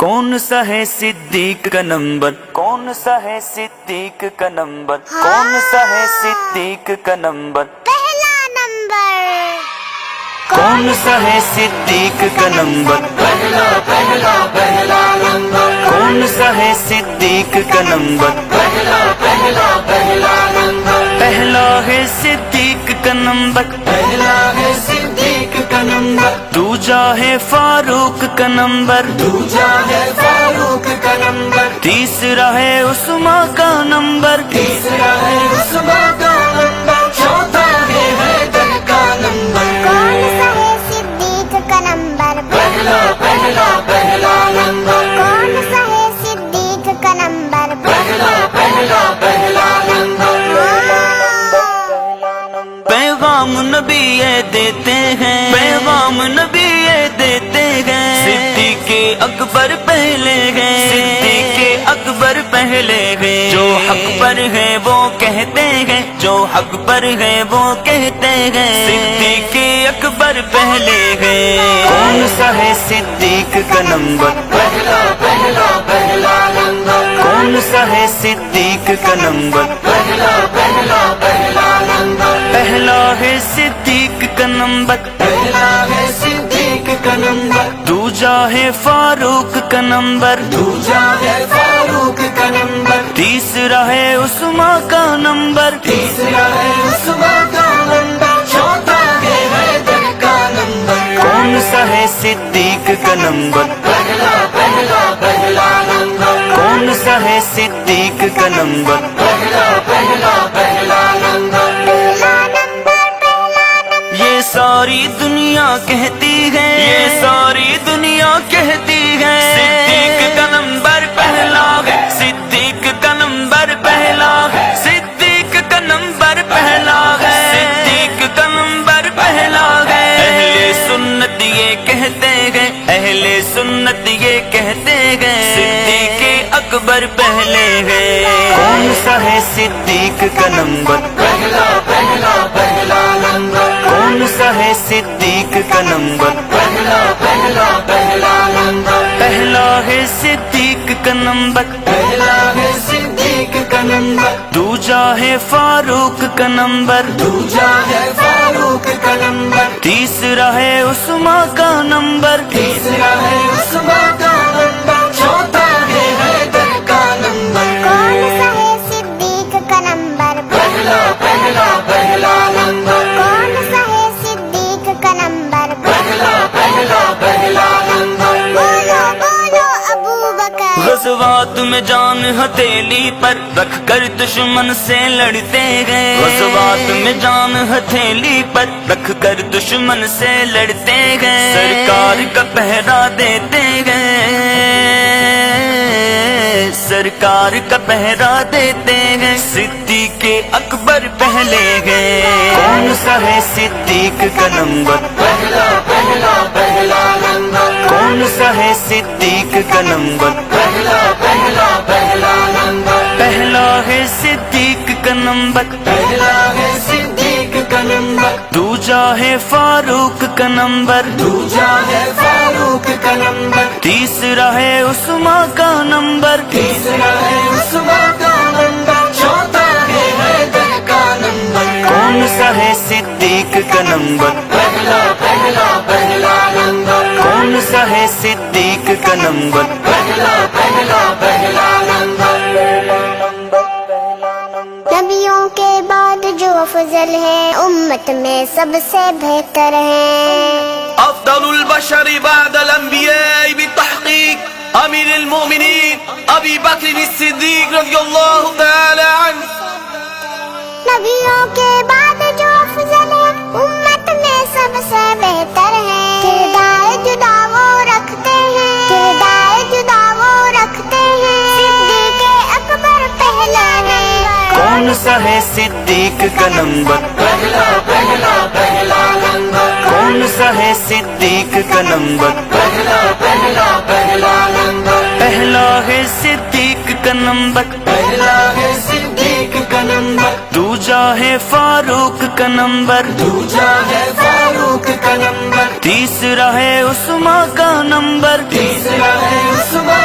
کون سا ہے صدیق کا نمبر، کون سا ہے صدیق کا نمبر، کون سا ہے صدیق کا نمبر، پہلا نمبر کون سا ہے صدیق کا نمبر، پہلا نمبر، کون سا ہے صدیق کا نمبر، پہلا نمبر، پہلا ہے صدیق کا نمبر، پہلا ہے صدیق کا نمبر، دوجا ہے فاروق کا نمبر، دوجا ہے فاروق کا نمبر، تیسرا ہے عثمان کا نمبر، تیسرا ہے عثمان کا نمبر، چوتھا ہے حیدر کا نمبر، کون سا ہے صدیق کا نمبر، پہلا نمبر، کون سا ہے صدیق کا نمبر، پہلا نمبر، پیغام نبی یہ دیتے ہیں، پیغام نبی یہ دیتے ہیں، صدیق اکبر پہلے ہیں، صدیق اکبر پہلے ہیں، جو حق پر ہے وہ کہتے ہیں، جو حق پر ہے وہ کہتے ہیں، صدیق اکبر پہلے ہیں، کون سا ہے صدیق کا نمبر، پہلا نمبر، کون سا ہے صدیق کا نمبر، پہلا نمبر، پہلا ہے صدیق کا نمبر، پہلا ہے صدیق کا نمبر، دوجا ہے فاروق کا نمبر، دوجا ہے فاروق کا نمبر، تیسرا ہے عثمان کا نمبر، تیسرا ہے عثمان کا نمبر، چوتھا ہے حیدر کا نمبر، کون سا ہے صدیق کا نمبر، پہلا نمبر، کون سا ہے صدیق کا نمبر، پہلا نمبر، یہ ساری دنیا کہتی ہے، یہ ساری دنیا کہتی ہے، صدیق کا نمبر پہلا ہے، صدیق کا نمبر پہلا ہے، صدیق کا نمبر پہلا ہے، صدیق کا نمبر پہلا ہے، اہل سنت یہ کہتے ہیں، اہل سنت یہ کہتے ہیں، صدیق اکبر پہلے ہے، کون سا ہے صدیق کا نمبر، پہلا نمبر، کون سا ہے صدیق کا نمبر، پہلا نمبر، پہلا ہے صدیق کا نمبر، پہلا ہے صدیق کا نمبر، دوجا ہے فاروق کا نمبر، دوجا ہے فاروق کا نمبر، تیسرا ہے عثمان کا نمبر، تیسرا ہے عثمان کا نمبر، چوتھا ہے حیدر کا نمبر، کون سا ہے صدیق کا نمبر، پہلا نمبر، کون سا ہے صدیق کا نمبر، پہلا نمبر، بولو بولو ابو بکر، غزوات میں جان ہتھیلی پر رکھ کر دشمن سے لڑتے گئے، غزوات میں جان ہتھیلی پر رکھ کر دشمن سے لڑتے گئے، سرکار کا پہرا دیتے گئے، سرکار کا پہرا دیتے ہیں، صدیق اکبر پہلے گئے، کون سا ہے صدیق کا نمبر، پہلا نمبر، کون سا ہے صدیق کا نمبر، پہلا نمبر، پہلا ہے صدیق کا نمبر، پہلا ہے صدیق کا نمبر، دوجا ہے فاروق کا نمبر، دوجا ہے فاروق کا نمبر، تیسرا ہے عثمان کا نمبر، تیسرا ہے عثمان کا نمبر، چوتھا ہے حیدر کا نمبر، کون سا ہے صدیق کا نمبر، پہلا نمبر، کون سا ہے صدیق کا نمبر، پہلا نمبر، نبیوں کے بعد جو افضل ہے امت میں سب سے بہتر ہے، أفضل البشر بعد الأنبياء بالتحقيق أمير المؤمنين أبي بكر الصديق رضي الله تعالى عنه، نبیوں کے بعد جو افضل ہے امت میں سب سے بہتر ہے، کردار جدا وہ رکھتے ہیں، کردار جدا وہ رکھتے ہیں، صدیق اکبر پہلا ہے، کون سا ہے صدیق کا نمبر، پہلا نمبر، کون سا ہے صدیق کا نمبر، پہلا نمبر، پہلا ہے صدیق کا نمبر، پہلا ہے صدیق کا نمبر، دوجا ہے فاروق کا نمبر، دوجا ہے فاروق کا نمبر، تیسرا ہے عثمان کا نمبر، تیسرا ہے عثمان